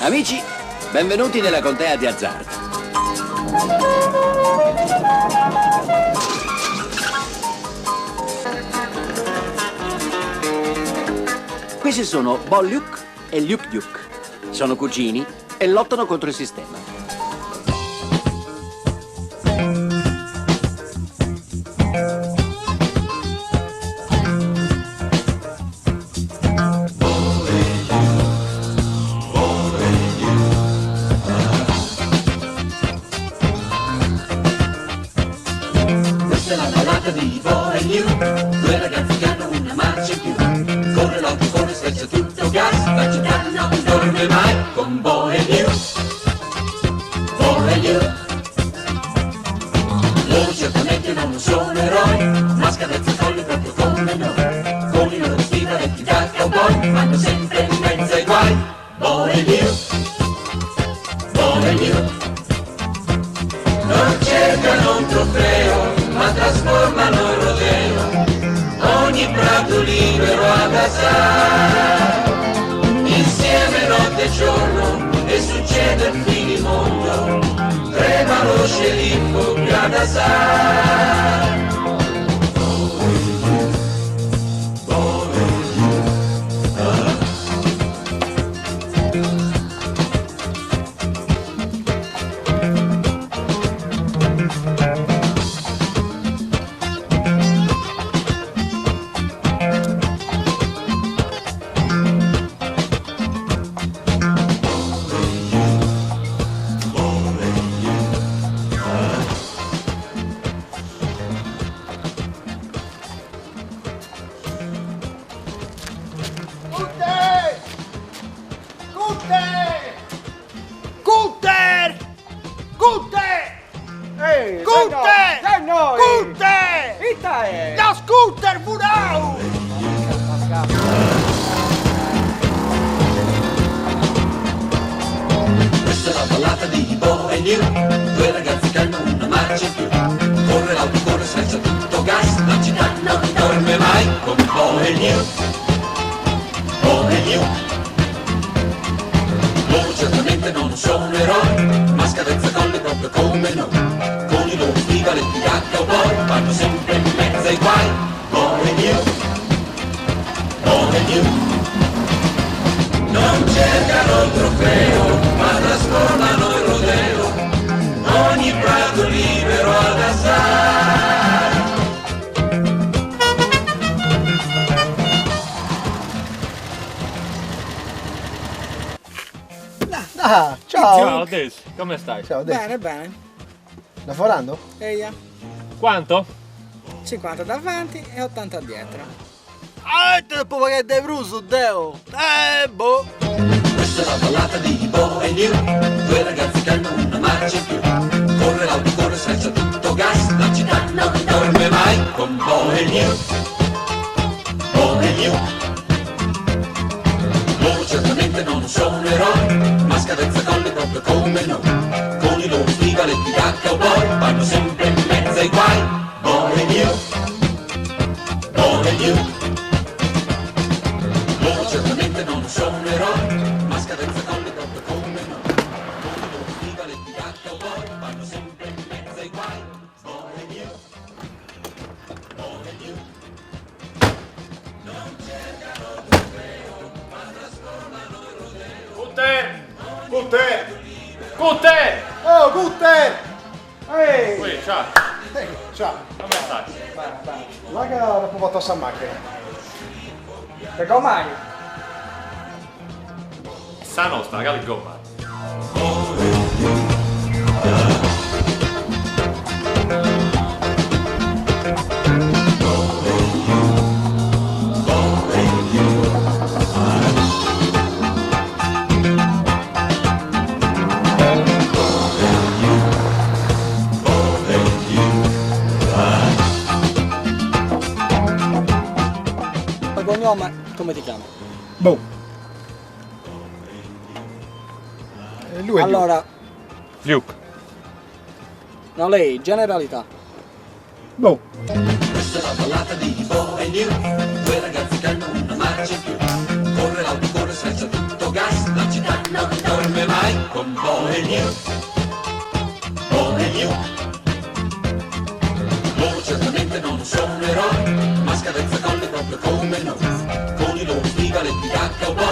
Amici, benvenuti nella contea di Azzard. Questi sono Bollyuk e Lyuk. Sono cugini e lottano contro il sistema. Questa è la ballata di Bo e Liu, due ragazzi che hanno una marcia in più. Corre l'auto, corre, schiaccia tutto gas, la città non dorme mai con Bo e Liu. Bo e Liu. Loro certamente non sono eroi, ma scadenza folli proprio come noi. Con i loro stivaletti da cowboy, vanno sempre in mezzo ai guai. Bo e Liu. Bo e Liu. Non cercano un trofeo, ma trasformano il rodeo, ogni prato libero ad assai. Insieme notte e giorno, e succede il finimondo, trema lo sceriffo Gadasai. Ehi, Gutter! sei noi! Gutter! Ita è! La scooter Furau! Questa è la ballata di Bo e Liu, due ragazzi che hanno una marcia in più. Corre l'auto, corre, schiaccia tutto gas, la città non dorme mai con Bo e Liu. Bo e Liu. Loro certamente non sono eroi, ma scadenza colle proprio come noi. Con i loro stivaletti da cowboy, vanno sempre in mezzo ai guai. Bo e Liu. Bo e Liu. Non cercano il trofeo, ma trasformano il rodeo, ogni prato libero ad assai. Ah, ciao! Ciao Des, come stai? Ciao, Dave. Bene, bene. Lavorando? Eia, Quanto? 50 davanti e 80 dietro. Ah, te può pagare dei bruso, Deo! Boh! Questa è la ballata di Bo e Liu, due ragazzi che hanno una marcia in più. Corre l'auto, corre, schiaccia tutto gas, la città non dorme mai con Bo e Liu. Bo e Liu. Loro certamente non sono eroi, ma scadenza colle proprio come noi. Con i loro stivaletti da cowboy, vanno sempre in mezzo ai guai. Bo e Liu. Bo e Liu. Loro certamente non sono eroi, ma scadenza colle proprio come noi. Con i loro stivaletti da cowboy, vanno sempre in mezzo ai guai. Bo e Liu. Bo e Liu. Non cercano il trofeo, ma trasformano il rodeo. Gutter! Gutter! Gutter! Oh, Gutter! Ehi! Ui, ciao, Ciao! come stai? Là che dopo vado a macchina. E come? Sta nostra, gali gomma. Il cognome, come ti chiami? Boh. Lui è Allora, Luke. no, lei, generalità. Boh. Questa è la ballata di Bo e Liu, due ragazzi che hanno una marcia in più. Corre l'auto, corre, schiaccia tutto gas, la città non dorme con Bo e Luke. Bo e Luke. Loro certamente non sono eroi, ma scavezza colle proprio come noi. Con i loro stivaletti da cowboy